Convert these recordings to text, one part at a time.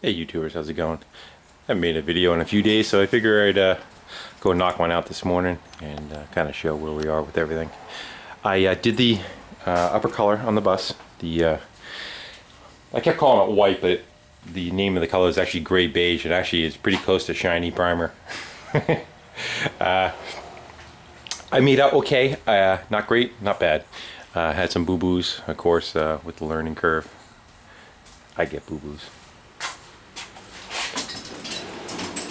Hey YouTubers, how's it going? I haven't made a video in a few days, so I figured I'd go knock one out this morning and kind of show where we are with everything. I did the upper color on the bus. I kept calling it white, but the name of the color is actually gray beige. It actually is pretty close to shiny primer. I made out okay. Not great, not bad. Had some boo-boos, of course, with the learning curve. I get boo-boos.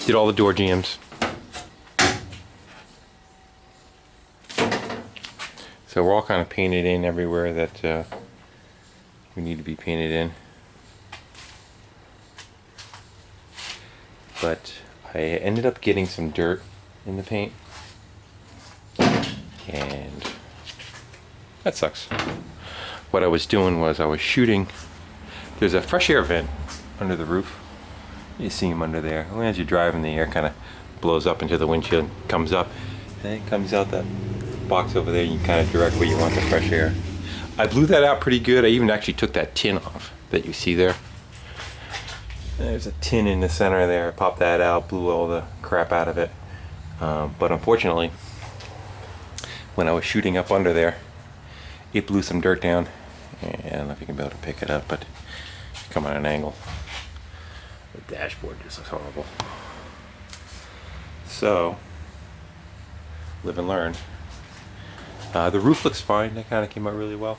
Did all the door jambs. So we're all kind of painted in everywhere that we need to be painted in. But I ended up getting some dirt in the paint. And that sucks. What I was doing was I was shooting. There's a fresh air vent under the roof. You see them under there. And as you're driving, the air kind of blows up into the windshield, comes up, and it comes out that box over there. You kind of direct where you want the fresh air. I blew that out pretty good. I even actually took that tin off that you see there. There's a tin in the center there. I popped that out, blew all the crap out of it. But unfortunately, when I was shooting up under there, it blew some dirt down. And I don't know if you can be able to pick it up, but come on an angle. The dashboard just looks horrible. So, live and learn. The roof looks fine. That kind of came out really well.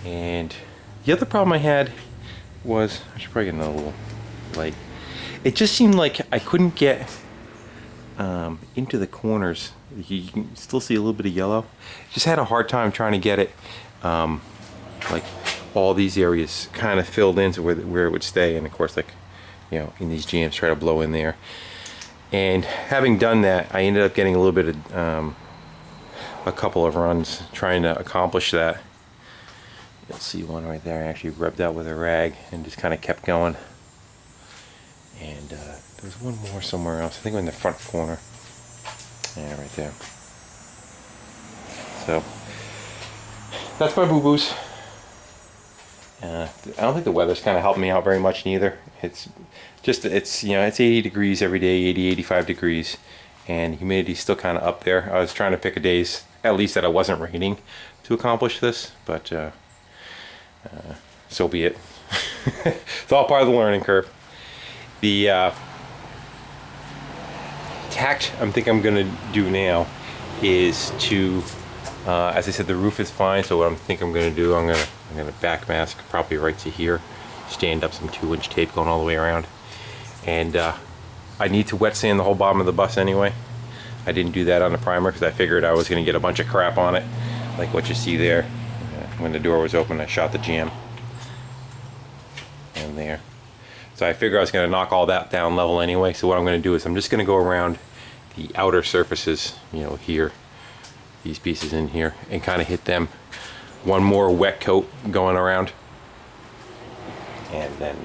And the other problem I had was, I should probably get another little light. It just seemed like I couldn't get into the corners. You can still see a little bit of yellow. Just had a hard time trying to get it like all these areas kind of filled into where it would stay, and of course, like, you know, in these jams, try to blow in there. And having done that, I ended up getting a little bit of a couple of runs trying to accomplish that. You'll see one right there. I actually rubbed out with a rag and just kind of kept going. And there's one more somewhere else. I think in the front corner. Yeah, right there. So that's my boo-boos. I don't think the weather's kind of helped me out very much neither. It's just, you know, it's 80 degrees every day, 80, 85 degrees, and humidity's still kind of up there. I was trying to pick a days, at least that it wasn't raining, to accomplish this, but so be it. It's all part of the learning curve. The tact I think I'm gonna do now is to, as I said, the roof is fine, so what I think I'm gonna do, I'm gonna back mask probably right to here, stand up some 2-inch tape going all the way around, and I need to wet sand the whole bottom of the bus anyway. I didn't do that on the primer because I figured I was gonna get a bunch of crap on it, like what you see there. When the door was open, I shot the jam, and there. So I figured I was gonna knock all that down level anyway. So what I'm gonna do is I'm just gonna go around the outer surfaces, you know, here, these pieces in here, and kind of hit them. One more wet coat going around, and then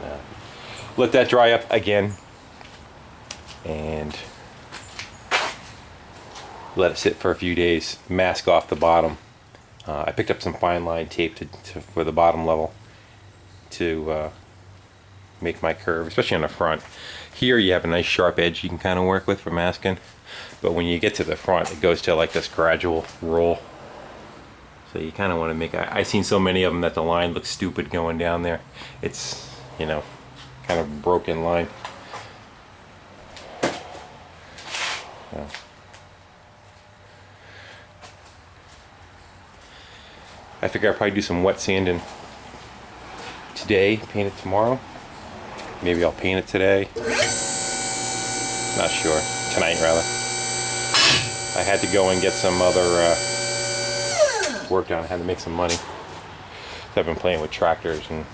let that dry up again, and let it sit for a few days. Mask off the bottom. I picked up some fine line tape for the bottom level to make my curve, especially on the front. Here you have a nice sharp edge you can kind of work with for masking, but when you get to the front, it goes to like this gradual roll. So you kind of want to make, I've seen so many of them that the line looks stupid going down there. It's, you know, kind of broken line. So. I figure I'll probably do some wet sanding today, paint it tomorrow. Maybe I'll paint it today. Not sure. Tonight, rather. I had to go and get some other work done. I had to make some money. So I've been playing with tractors and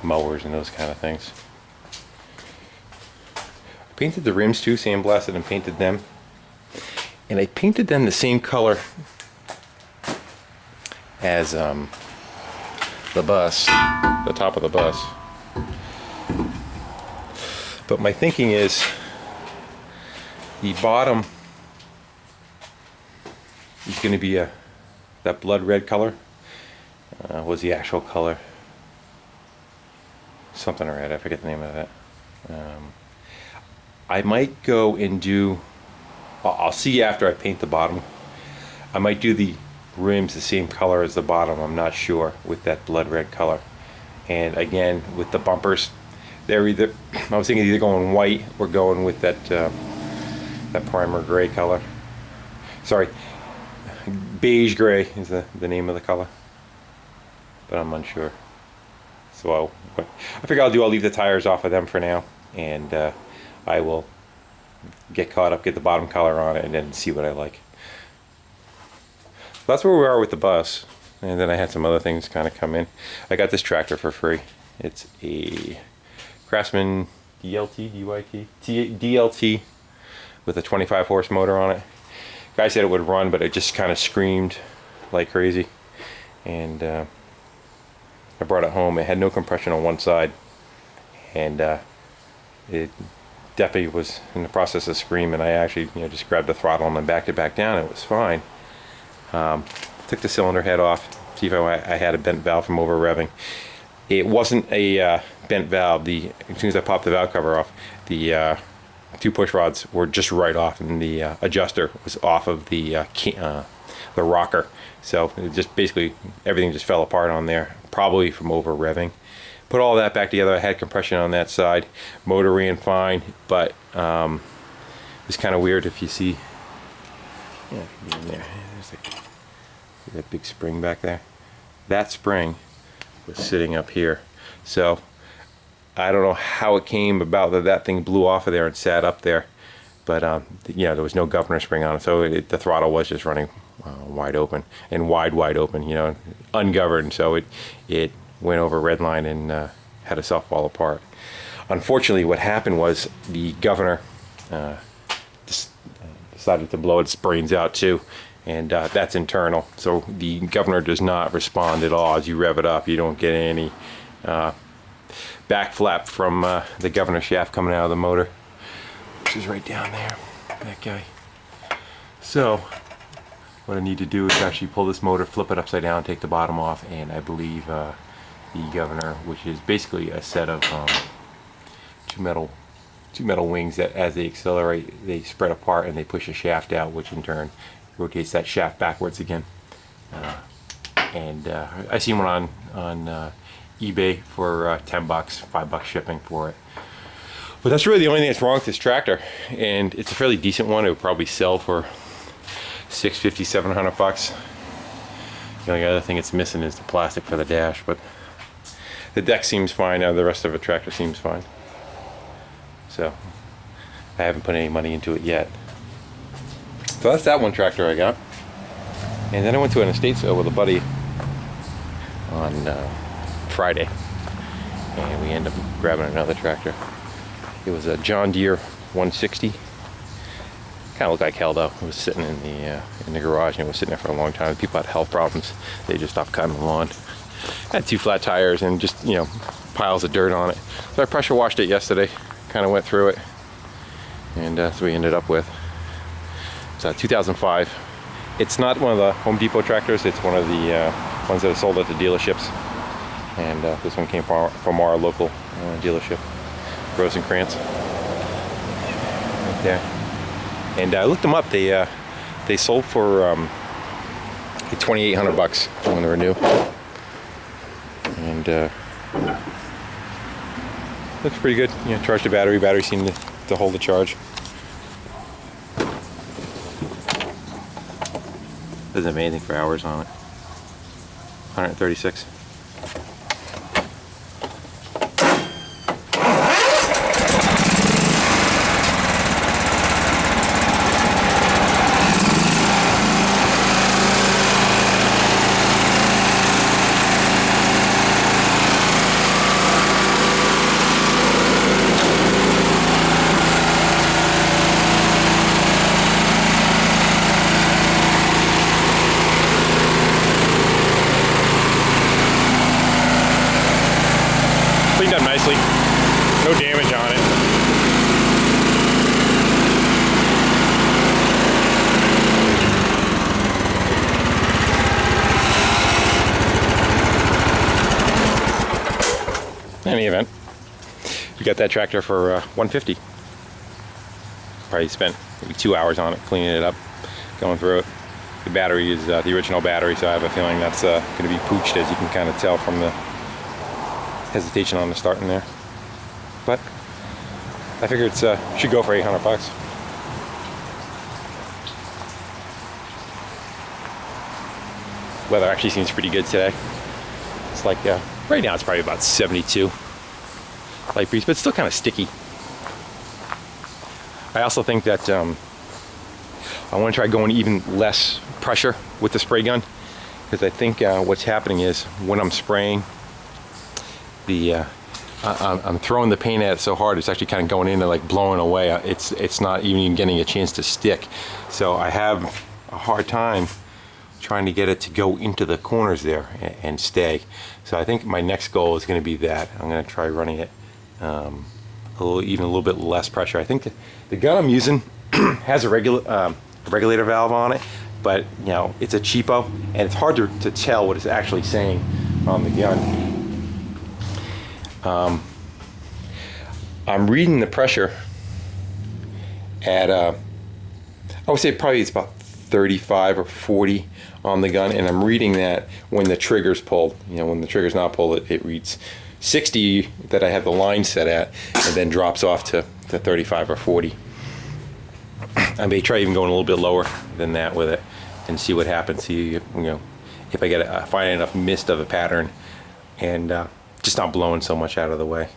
mowers and those kind of things. I painted the rims too, sandblasted and painted them. And I painted them the same color as the bus, the top of the bus. But my thinking is the bottom is going to be that blood red color was the actual color. something red. I forget the name of that. I might go and do. I'll see after I paint the bottom. I might do the rims the same color as the bottom. I'm not sure with that blood red color. And again, with the bumpers, they're either. I was thinking either going white or going with that that primer gray color. Sorry, beige gray is the name of the color, but I'm unsure. So I figure I'll leave the tires off of them for now, and I will get caught up, get the bottom color on it, and then see what I like. That's where we are with the bus. And then I had some other things kind of come in. I got this tractor for free. It's a Craftsman DLT with a 25 horse motor on it. Guy said it would run, but it just kind of screamed like crazy. And I brought it home. It had no compression on one side, and it definitely was in the process of screaming. I actually, just grabbed the throttle and then backed it back down. It was fine. Took the cylinder head off, see if I had a bent valve from over revving. It wasn't a bent valve. As soon as I popped the valve cover off, the two push rods were just right off, and the adjuster was off of the rocker. So it just basically everything just fell apart on there, probably from over revving. Put all that back together. I had compression on that side. Motor ran fine, but it's kind of weird if you see. Yeah, in there. See that big spring back there? That spring was sitting up here. So I don't know how it came about that thing blew off of there and sat up there. But there was no governor spring on it, so the throttle was just running wide open and wide open, ungoverned. So it went over red line and had itself fall apart. Unfortunately, what happened was the governor decided to blow its brains out too, and that's internal. So the governor does not respond at all. As you rev it up, you don't get any back flap from the governor shaft coming out of the motor, which is right down there, that guy. So what I need to do is actually pull this motor, flip it upside down, take the bottom off, and I believe the governor, which is basically a set of two metal wings that, as they accelerate, they spread apart and they push a shaft out, which in turn rotates that shaft backwards again. I seen one on eBay for $10, $5 shipping for it. But that's really the only thing that's wrong with this tractor, and it's a fairly decent one. It would probably sell for $650, $700. The only other thing it's missing is the plastic for the dash, but the deck seems fine. The rest of the tractor seems fine. So I haven't put any money into it yet. So that's that one tractor I got. And then I went to an estate sale with a buddy on Friday, and we ended up grabbing another tractor. It was a John Deere 160. Kind of looked like hell though. It was sitting in the garage, and it was sitting there for a long time. People had health problems. They just stopped cutting the lawn. Had two flat tires and just piles of dirt on it. So I pressure washed it yesterday. Kind of went through it, and that's what we ended up with. It's a 2005. It's not one of the Home Depot tractors. It's one of the ones that are sold at the dealerships. And this one came from our local dealership, Rosencrantz, right there. And I looked them up. They sold for $2,800 when they were new. And looks pretty good. Charged the battery. Battery seemed to hold the charge. Doesn't have anything for hours on it. 136. Cleaned up nicely. No damage on it. In any event, We got that tractor for $150. Probably spent maybe 2 hours on it, cleaning it up, going through it. The battery is the original battery, so I have a feeling that's going to be pooched, as you can kind of tell from the hesitation on the starting there. But I figure it's should go for $800. Weather actually seems pretty good today. It's like right now it's probably about 72 light breeze, but it's still kind of sticky. I also think that I want to try going even less pressure with the spray gun, because I think what's happening is when I'm spraying, I'm throwing the paint at it so hard it's actually kind of going in and like blowing away. It's not even getting a chance to stick. So I have a hard time trying to get it to go into the corners there and stay. So I think my next goal is going to be that. I'm going to try running it even a little bit less pressure. I think the gun I'm using has a regulator valve on it, but you know, it's a cheapo and it's hard to tell what it's actually saying on the gun. I'm reading the pressure at I would say probably it's about 35 or 40 on the gun, and I'm reading that when the trigger's pulled. You know, when the trigger's not pulled, it reads 60 that I have the line set at, and then drops off to 35 or 40. I may try even going a little bit lower than that with it and see what happens. See, you know, if I find enough mist of a pattern and just not blowing so much out of the way.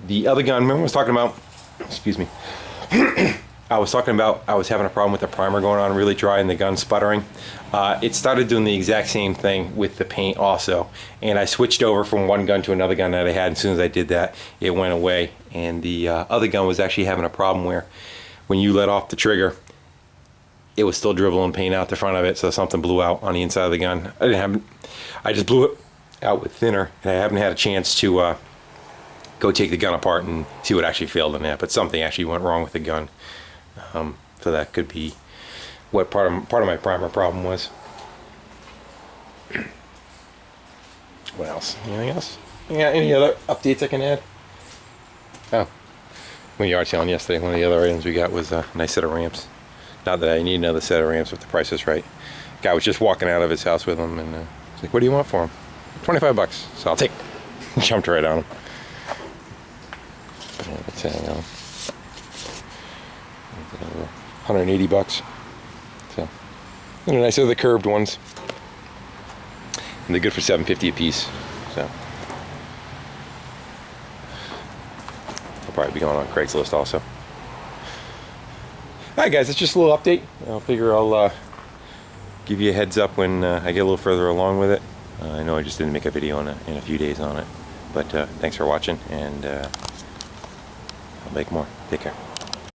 The other gun, remember I was talking about, excuse me, I was talking about I was having a problem with the primer going on really dry and the gun sputtering. It started doing the exact same thing with the paint also, and I switched over from one gun to another gun that I had. As soon as I did that, it went away, and the other gun was actually having a problem where when you let off the trigger, it was still dribbling paint out the front of it, so something blew out on the inside of the gun. I just blew it out with thinner, and I haven't had a chance to go take the gun apart and see what actually failed in that, but something actually went wrong with the gun. So that could be what part of my primer problem was. What else? Anything else? Yeah, any other updates I can add? Oh, when you were telling yesterday, one of the other items we got was a nice set of ramps. Not that I need another set of ramps if the price is right. Guy was just walking out of his house with them, and he's like, "What do you want for them?" $25. So I'll take. Jumped right on him. Yeah, that's hang on. $180. So, they're nice. They're the curved ones, and they're good for $7.50 a piece. So, I'll probably be going on Craigslist also. All right, guys, it's just a little update. I figure I'll give you a heads up when I get a little further along with it. I know I just didn't make a video in a few days on it, but thanks for watching, and I'll make more. Take care.